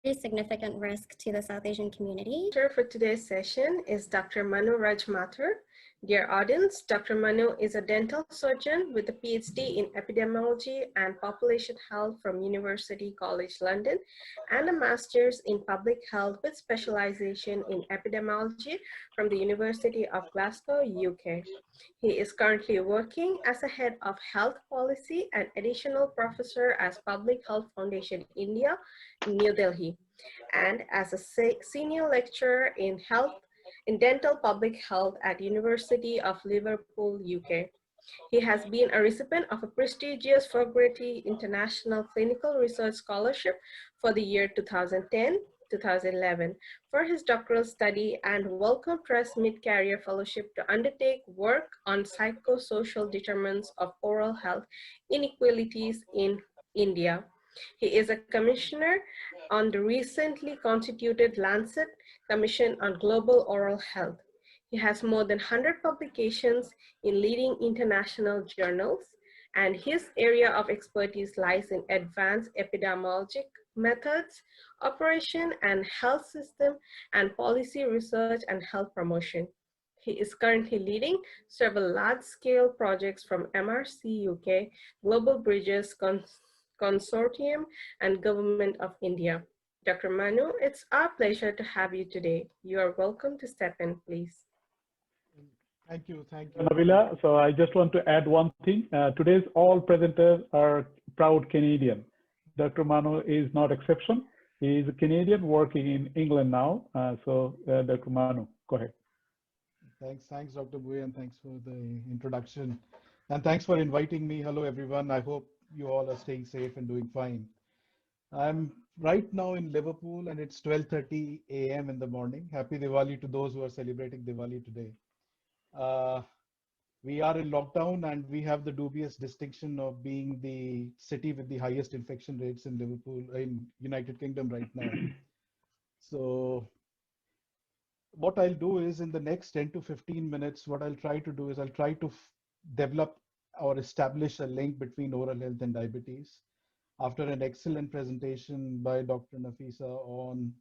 very significant risk to the South Asian community. For today's session is Dr. Manu Raj Mathur. Dear audience, Dr. Manu is a dental surgeon with a PhD in epidemiology and population health from University College London and a master's in public health with specialization in epidemiology from the University of Glasgow, UK. He is currently working as a head of health policy and additional professor as Public Health Foundation India, New Delhi, and as a senior lecturer in dental public health at University of Liverpool, UK. He has been a recipient of a prestigious Fogarty International Clinical Research Scholarship for the year 2010-2011 for his doctoral study and Wellcome Trust Mid-Career Fellowship to undertake work on psychosocial determinants of oral health inequalities in India. He is a commissioner on the recently constituted Lancet Commission on Global Oral Health. He has more than 100 publications in leading international journals, and his area of expertise lies in advanced epidemiologic methods, operation and health system, and policy research and health promotion. He is currently leading several large-scale projects from MRC UK, Global Bridges Consortium, and Government of India. Dr. Manu, it's our pleasure to have you today. You are welcome to step in, please. Thank you, Nabila. So I just want to add one thing. Today's all presenters are proud Canadian. Dr. Manu is not exception. He is a Canadian working in England now. Dr. Manu, go ahead. Thanks, Dr. Bui, and thanks for the introduction. And thanks for inviting me. Hello, everyone. I hope you all are staying safe and doing fine. I'm right now in Liverpool, and it's 12:30 a.m. in the morning. Happy Diwali to those who are celebrating Diwali today. We are in lockdown, and we have the dubious distinction of being the city with the highest infection rates in Liverpool, in United Kingdom right now. So what I'll do is in the next 10 to 15 minutes, what I'll try to do is I'll try to develop or establish a link between oral health and diabetes. After an excellent presentation by Dr. Nafisa on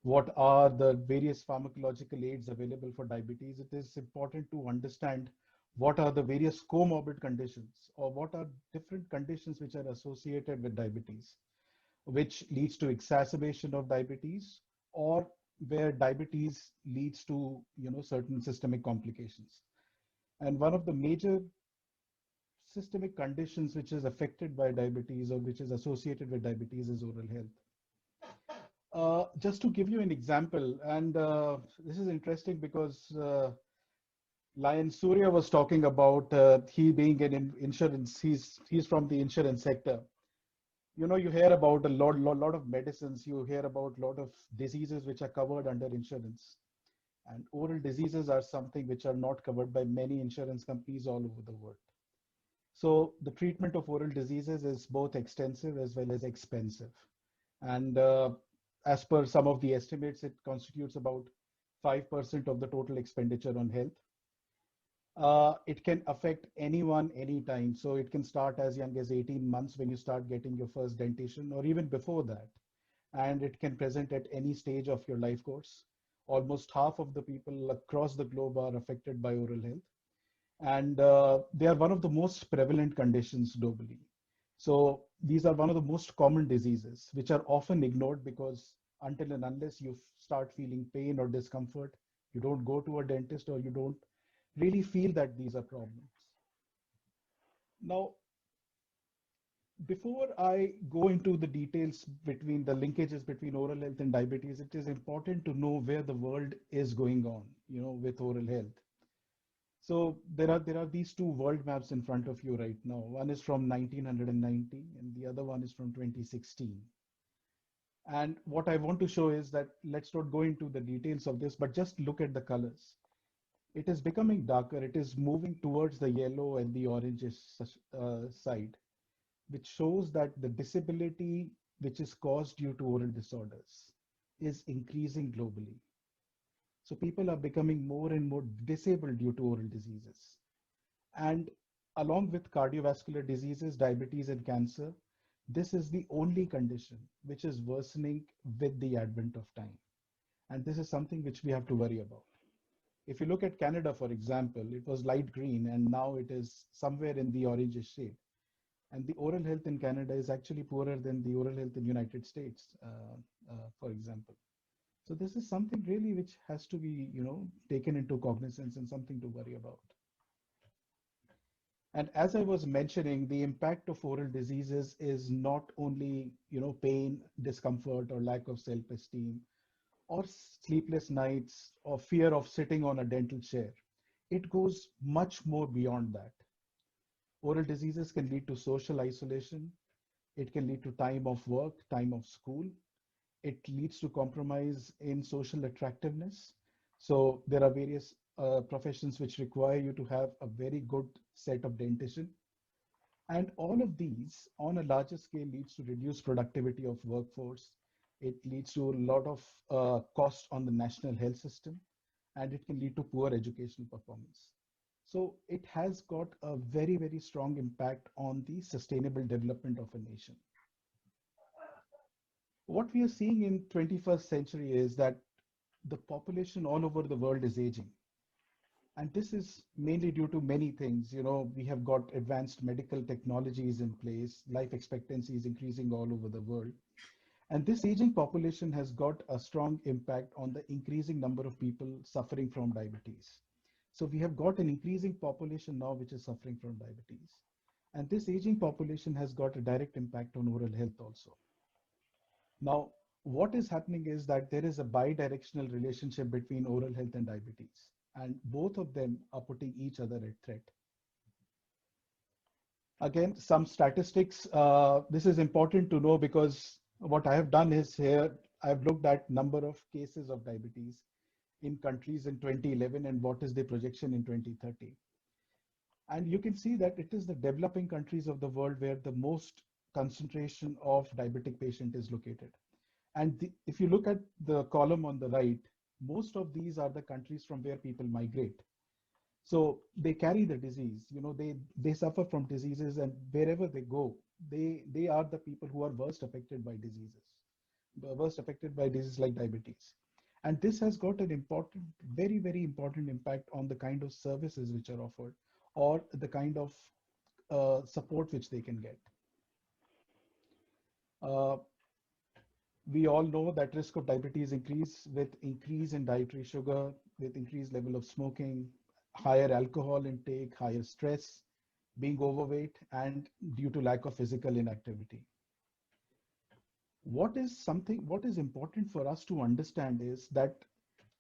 what are the various pharmacological aids available for diabetes, it is important to understand what are the various comorbid conditions or what are different conditions which are associated with diabetes, which leads to exacerbation of diabetes or where diabetes leads to certain systemic complications. And one of the major systemic conditions which is affected by diabetes or which is associated with diabetes is oral health. Just to give you an example, and this is interesting because Lion Surya was talking about he being an insurance, he's from the insurance sector. You hear about a lot of medicines, you hear about a lot of diseases which are covered under insurance. And oral diseases are something which are not covered by many insurance companies all over the world. So the treatment of oral diseases is both extensive as well as expensive. And as per some of the estimates, it constitutes about 5% of the total expenditure on health. It can affect anyone, anytime. So it can start as young as 18 months when you start getting your first dentition or even before that. And it can present at any stage of your life course. Almost half of the people across the globe are affected by oral health. And they are one of the most prevalent conditions globally. So these are one of the most common diseases, which are often ignored because until and unless you start feeling pain or discomfort, you don't go to a dentist or you don't really feel that these are problems. Now, before I go into the details between the linkages between oral health and diabetes, it is important to know where the world is going on, with oral health. So there are these two world maps in front of you right now. One is from 1990 and the other one is from 2016. And what I want to show is that let's not go into the details of this, but just look at the colors. It is becoming darker. It is moving towards the yellow and the orange side, which shows that the disability which is caused due to oral disorders is increasing globally. So people are becoming more and more disabled due to oral diseases. And along with cardiovascular diseases, diabetes and cancer, this is the only condition which is worsening with the advent of time. And this is something which we have to worry about. If you look at Canada, for example, it was light green and now it is somewhere in the orangish shade. And the oral health in Canada is actually poorer than the oral health in United States, for example. So this is something really which has to be, taken into cognizance and something to worry about. And as I was mentioning, the impact of oral diseases is not only, pain, discomfort, or lack of self-esteem, or sleepless nights, or fear of sitting on a dental chair. It goes much more beyond that. Oral diseases can lead to social isolation. It can lead to time of work, time of school. It leads to compromise in social attractiveness. So there are various professions which require you to have a very good set of dentition. And all of these on a larger scale leads to reduced productivity of workforce. It leads to a lot of cost on the national health system, and it can lead to poor educational performance. So it has got a very, very strong impact on the sustainable development of a nation. What we are seeing in 21st century is that the population all over the world is aging. And this is mainly due to many things. We have got advanced medical technologies in place, life expectancy is increasing all over the world. And this aging population has got a strong impact on the increasing number of people suffering from diabetes. So we have got an increasing population now which is suffering from diabetes. And this aging population has got a direct impact on oral health also. Now, what is happening is that there is a bi-directional relationship between oral health and diabetes, and both of them are putting each other at threat. Again, some statistics. This is important to know because what I have done is here, I've looked at number of cases of diabetes in countries in 2011 and what is the projection in 2030. And you can see that it is the developing countries of the world where the most concentration of diabetic patient is located. And if you look at the column on the right, most of these are the countries from where people migrate. So they carry the disease, they suffer from diseases, and wherever they go, they are the people who are worst affected by diseases, like diabetes. And this has got an important, very, very important impact on the kind of services which are offered or the kind of support which they can get. We all know that risk of diabetes increase with increase in dietary sugar, with increased level of smoking, higher alcohol intake, higher stress, being overweight, and due to lack of physical inactivity. What is important for us to understand is that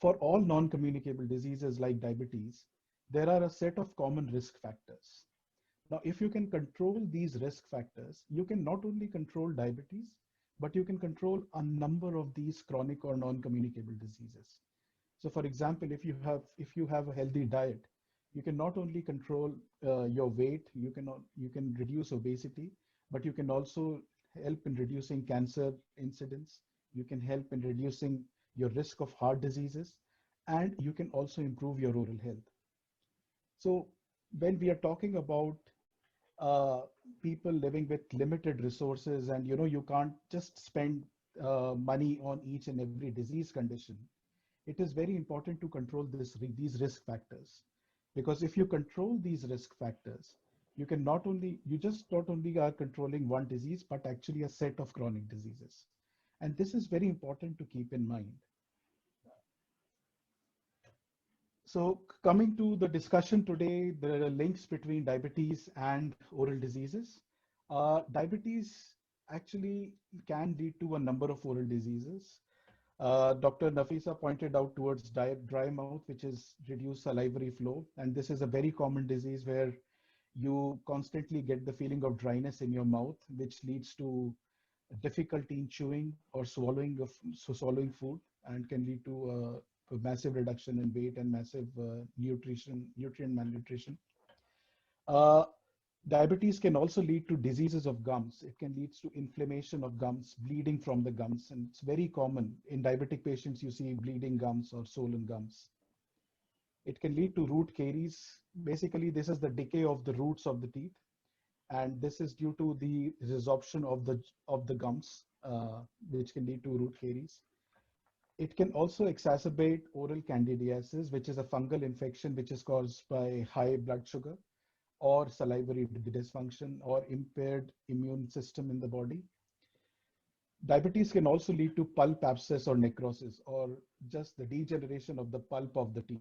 for all non-communicable diseases like diabetes, there are a set of common risk factors. Now, if you can control these risk factors, you can not only control diabetes, but you can control a number of these chronic or non-communicable diseases. So for example, if you have a healthy diet, you can not only control your weight, you can reduce obesity, but you can also help in reducing cancer incidence. You can help in reducing your risk of heart diseases, and you can also improve your oral health. So when we are talking about people living with limited resources, and you can't just spend money on each and every disease condition, it is very important to control these risk factors. Because if you control these risk factors, you not only are controlling one disease, but actually a set of chronic diseases. And this is very important to keep in mind. So coming to the discussion today, there are links between diabetes and oral diseases. Diabetes actually can lead to a number of oral diseases. Dr. Nafisa pointed out towards dry mouth, which is reduced salivary flow. And this is a very common disease where you constantly get the feeling of dryness in your mouth, which leads to difficulty in chewing or swallowing food, and can lead to a massive reduction in weight and massive nutrient malnutrition. Diabetes can also lead to diseases of gums. It can lead to inflammation of gums, bleeding from the gums, and it's very common. In diabetic patients, you see bleeding gums or swollen gums. It can lead to root caries. Basically, this is the decay of the roots of the teeth. and this is due to the resorption of the gums, which can lead to root caries. It can also exacerbate oral candidiasis, which is a fungal infection which is caused by high blood sugar or salivary dysfunction or impaired immune system in the body. Diabetes can also lead to pulp abscess or necrosis, or just the degeneration of the pulp of the teeth.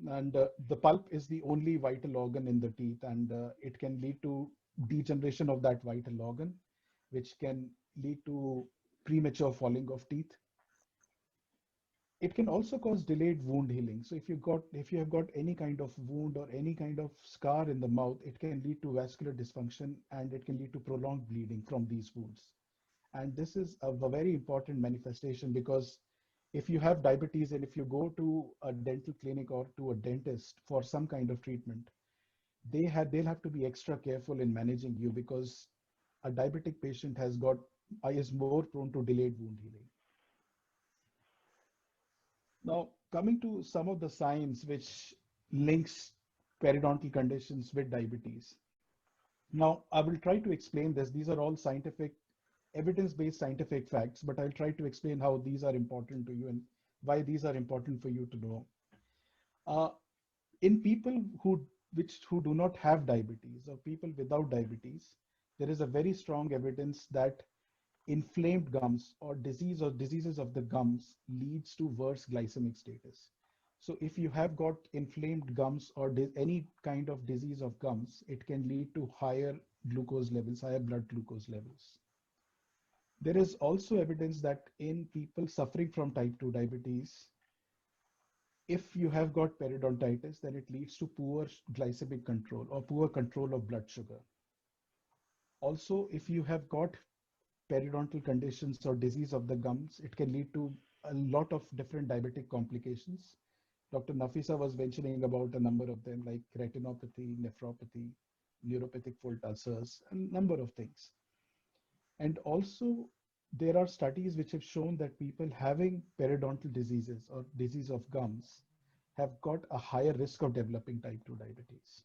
And the pulp is the only vital organ in the teeth, and it can lead to degeneration of that vital organ, which can lead to premature falling of teeth. It can also cause delayed wound healing. So if you have got any kind of wound or any kind of scar in the mouth, it can lead to vascular dysfunction, and it can lead to prolonged bleeding from these wounds. And this is a very important manifestation, because if you have diabetes and if you go to a dental clinic or to a dentist for some kind of treatment, they'll have to be extra careful in managing you, because a diabetic patient is more prone to delayed wound healing. Now, coming to some of the science which links periodontal conditions with diabetes. Now, I will try to explain this. These are all evidence-based scientific facts, but I'll try to explain how these are important to you and why these are important for you to know. In people who do not have diabetes, or people without diabetes, there is a very strong evidence that inflamed gums or diseases of the gums leads to worse glycemic status. So if you have got inflamed gums or any kind of disease of gums, it can lead to higher glucose levels, higher blood glucose levels. There is also evidence that in people suffering from type 2 diabetes, if you have got periodontitis, then it leads to poor glycemic control or poor control of blood sugar. Also, if you have got periodontal conditions or disease of the gums, it can lead to a lot of different diabetic complications. Dr. Nafisa was mentioning about a number of them, like retinopathy, nephropathy, neuropathic foot ulcers, and a number of things. And also, there are studies which have shown that people having periodontal diseases or disease of gums have got a higher risk of developing type 2 diabetes.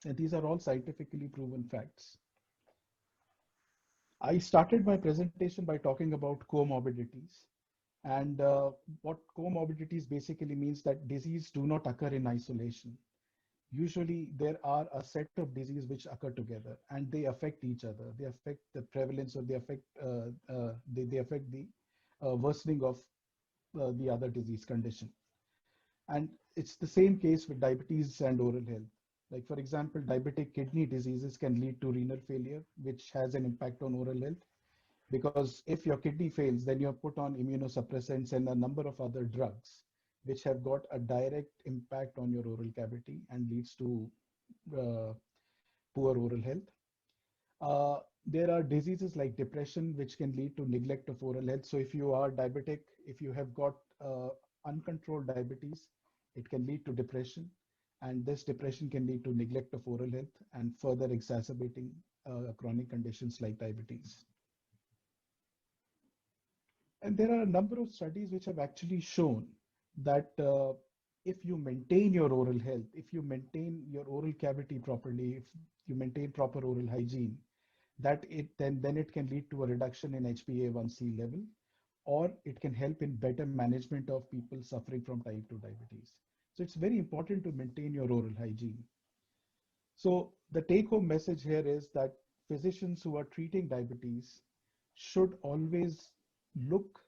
And these are all scientifically proven facts. I started my presentation by talking about comorbidities. And what comorbidities basically means that disease do not occur in isolation. Usually there are a set of diseases which occur together, and they affect each other. They affect the prevalence, or they affect the worsening of the other disease condition. And it's the same case with diabetes and oral health. Like, for example, diabetic kidney diseases can lead to renal failure, which has an impact on oral health. Because if your kidney fails, then you're put on immunosuppressants and a number of other drugs, which have got a direct impact on your oral cavity and leads to poor oral health. There are diseases like depression, which can lead to neglect of oral health. So if you are diabetic, if you have got uncontrolled diabetes, it can lead to depression. And this depression can lead to neglect of oral health and further exacerbating chronic conditions like diabetes. And there are a number of studies which have actually shown that if you maintain your oral health, if you maintain your oral cavity properly, if you maintain proper oral hygiene, that then it can lead to a reduction in HbA1c level, or it can help in better management of people suffering from type 2 diabetes. So it's very important to maintain your oral hygiene. So the take-home message here is that physicians who are treating diabetes should always look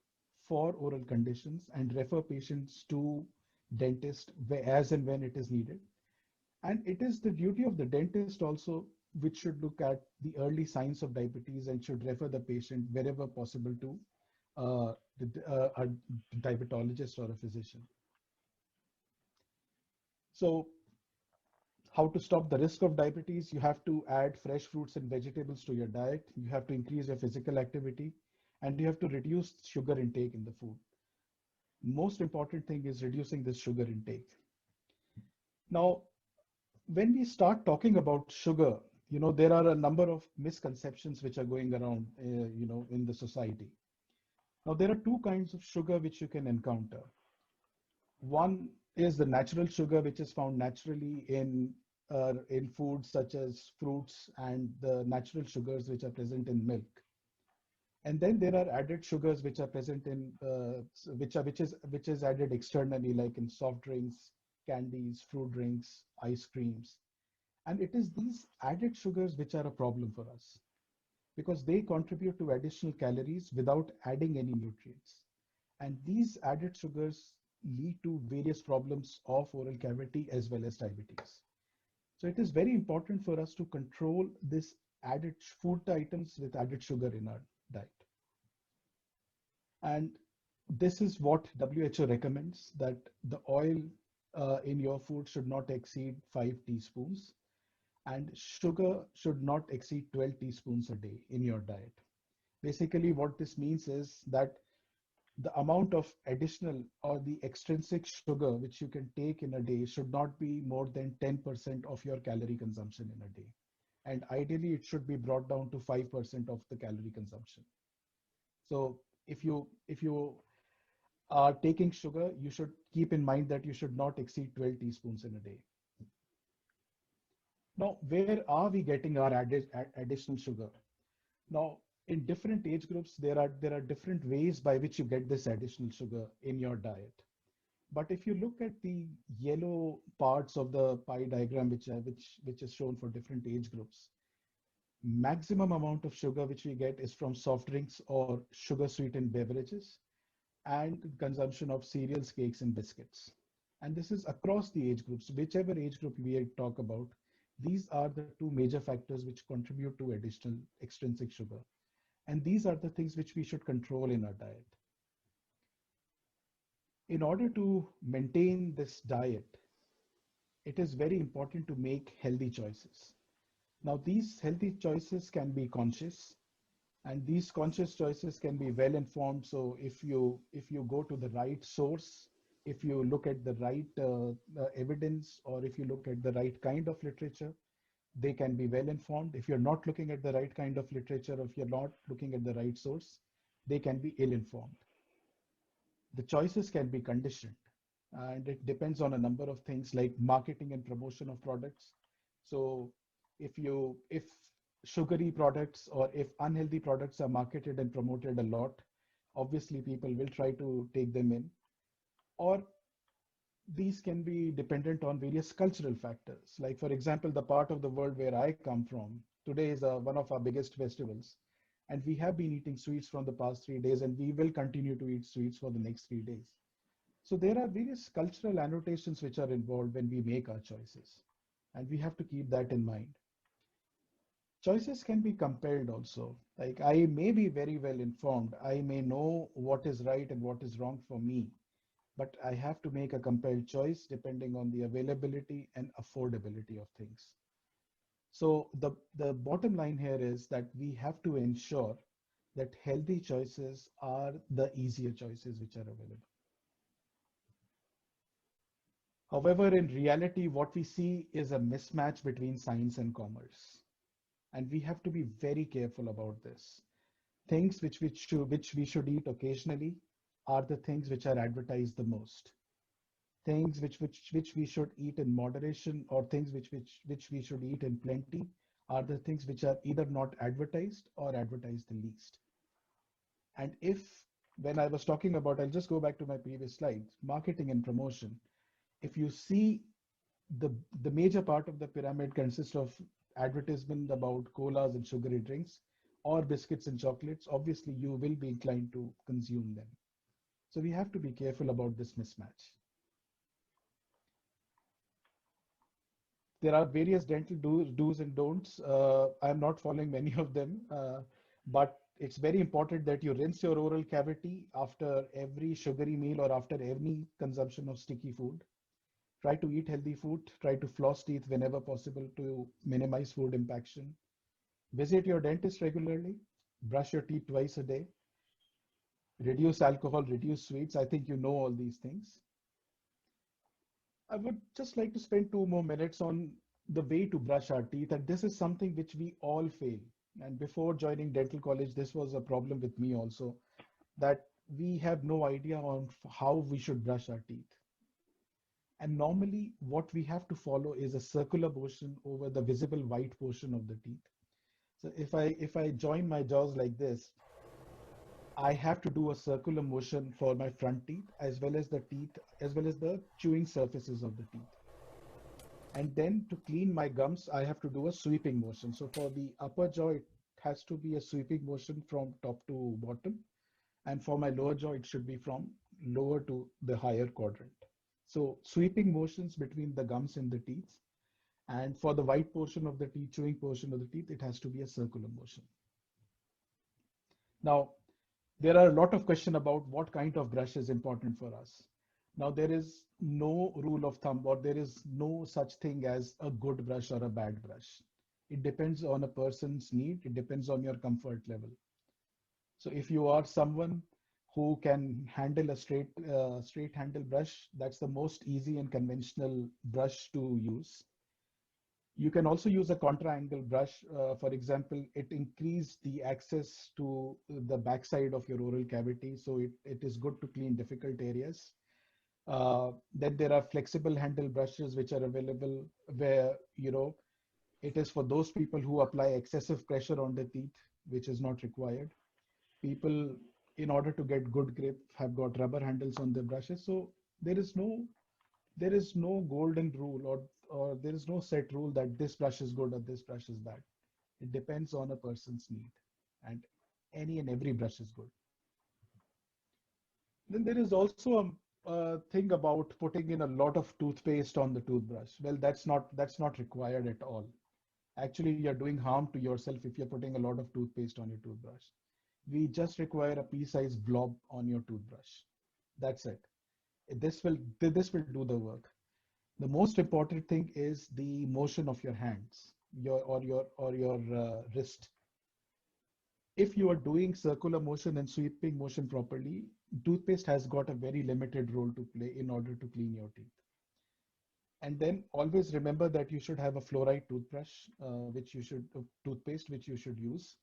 for oral conditions and refer patients to dentist as and when it is needed. And it is the duty of the dentist also, which should look at the early signs of diabetes and should refer the patient wherever possible to a diabetologist or a physician. So how to stop the risk of diabetes? You have to add fresh fruits and vegetables to your diet. You have to increase your physical activity, and you have to reduce sugar intake in the food. Most important thing is reducing this sugar intake. Now, when we start talking about sugar, there are a number of misconceptions which are going around, in the society. Now, there are two kinds of sugar which you can encounter. One is the natural sugar, which is found naturally in in foods such as fruits and the natural sugars which are present in milk. And then there are added sugars which are present in which is added externally, like in soft drinks, candies, fruit drinks, ice creams. And it is these added sugars which are a problem for us because they contribute to additional calories without adding any nutrients. And these added sugars lead to various problems of oral cavity as well as diabetes. So it is very important for us to control this added food items with added sugar in our diet. And this is what WHO recommends, that the oil in your food should not exceed 5 teaspoons and sugar should not exceed 12 teaspoons a day in your diet. Basically, what this means is that the amount of additional or the extrinsic sugar which you can take in a day should not be more than 10% of your calorie consumption in a day. And ideally, it should be brought down to 5% of the calorie consumption. So if you are taking sugar, you should keep in mind that you should not exceed 12 teaspoons in a day. Now, where are we getting our additional sugar? Now, in different age groups, there are different ways by which you get this additional sugar in your diet. But if you look at the yellow parts of the pie diagram, which is shown for different age groups, maximum amount of sugar which we get is from soft drinks or sugar sweetened beverages and consumption of cereals, cakes, and biscuits. And this is across the age groups, whichever age group we talk about. These are the two major factors which contribute to additional extrinsic sugar. And these are the things which we should control in our diet. In order to maintain this diet, it is very important to make healthy choices. Now, these healthy choices can be conscious, and these conscious choices can be well informed. So if you go to the right source, if you look at the right evidence, or if you look at the right kind of literature, they can be well informed. If you're not looking at the right kind of literature, or if you're not looking at the right source, they can be ill informed. The choices can be conditioned, and it depends on a number of things like marketing and promotion of products. So if sugary products or if unhealthy products are marketed and promoted a lot, obviously people will try to take them in. Or these can be dependent on various cultural factors. Like, for example, the part of the world where I come from, today is one of our biggest festivals. And we have been eating sweets from the past 3 days, and we will continue to eat sweets for the next 3 days. So there are various cultural annotations which are involved when we make our choices. And we have to keep that in mind. Choices can be compelled also. Like, I may be very well informed. I may know what is right and what is wrong for me, but I have to make a compelled choice depending on the availability and affordability of things. So the bottom line here is that we have to ensure that healthy choices are the easier choices which are available. However, in reality, what we see is a mismatch between science and commerce. And we have to be very careful about this. Things which we should eat occasionally are the things which are advertised the most. Things which we should eat in moderation, or things which we should eat in plenty, are the things which are either not advertised or advertised the least. And when I was talking about, I'll just go back to my previous slide, marketing and promotion. If you see the major part of the pyramid consists of advertisement about colas and sugary drinks or biscuits and chocolates, obviously you will be inclined to consume them. So we have to be careful about this mismatch. There are various dental do's and don'ts. I'm not following many of them, but it's very important that you rinse your oral cavity after every sugary meal or after any consumption of sticky food. Try to eat healthy food. Try to floss teeth whenever possible to minimize food impaction. Visit your dentist regularly. Brush your teeth twice a day. Reduce alcohol, reduce sweets. I think you know all these things. I would just like to spend 2 more minutes on the way to brush our teeth. And this is something which we all fail. And before joining dental college, this was a problem with me also, that we have no idea on how we should brush our teeth. And normally what we have to follow is a circular motion over the visible white portion of the teeth. So if I join my jaws like this, I have to do a circular motion for my front teeth as well as the teeth, as well as the chewing surfaces of the teeth. And then to clean my gums, I have to do a sweeping motion. So for the upper jaw, it has to be a sweeping motion from top to bottom. And for my lower jaw, it should be from lower to the higher quadrant. So sweeping motions between the gums and the teeth. And for the white portion of the teeth, chewing portion of the teeth, it has to be a circular motion. Now, there are a lot of questions about what kind of brush is important for us. Now, there is no rule of thumb, or there is no such thing as a good brush or a bad brush. It depends on a person's need. It depends on your comfort level. So if you are someone who can handle a straight handle brush, that's the most easy and conventional brush to use. You can also use a contra angle brush. For example, it increases the access to the backside of your oral cavity. So it is good to clean difficult areas. Then there are flexible handle brushes which are available where, you know, it is for those people who apply excessive pressure on the teeth, which is not required. People, in order to get good grip, have got rubber handles on their brushes. So there is no golden rule, or there is no set rule that this brush is good or this brush is bad. It depends on a person's need, and any and every brush is good. Then there is also a thing about putting in a lot of toothpaste on the toothbrush. Well, that's not required at all. Actually, you're doing harm to yourself if you're putting a lot of toothpaste on your toothbrush. We just require a pea-sized blob on your toothbrush. That's it. This will do the work. The most important thing is the motion of your hands, your wrist. If you are doing circular motion and sweeping motion properly, toothpaste has got a very limited role to play in order to clean your teeth. And then always remember that you should have a fluoride toothbrush, toothpaste, which you should use.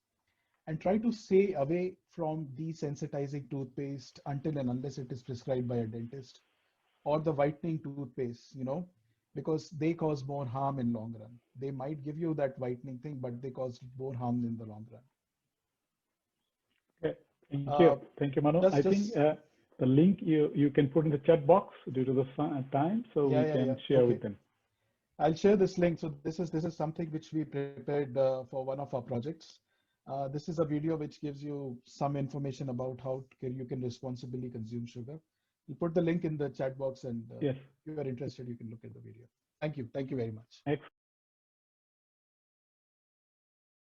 And try to stay away from desensitizing toothpaste until and unless it is prescribed by a dentist, or the whitening toothpaste, you know, because they cause more harm in long run. They might give you that whitening thing, but they cause more harm in the long run. Okay, thank you, Manu. I think the link you can put in the chat box due to the time, so we can share with them. I'll share this link. So this is something which we prepared for one of our projects. This is a video which gives you some information about how you can responsibly consume sugar. We'll put the link in the chat box, and if you are interested, you can look at the video. Thank you very much.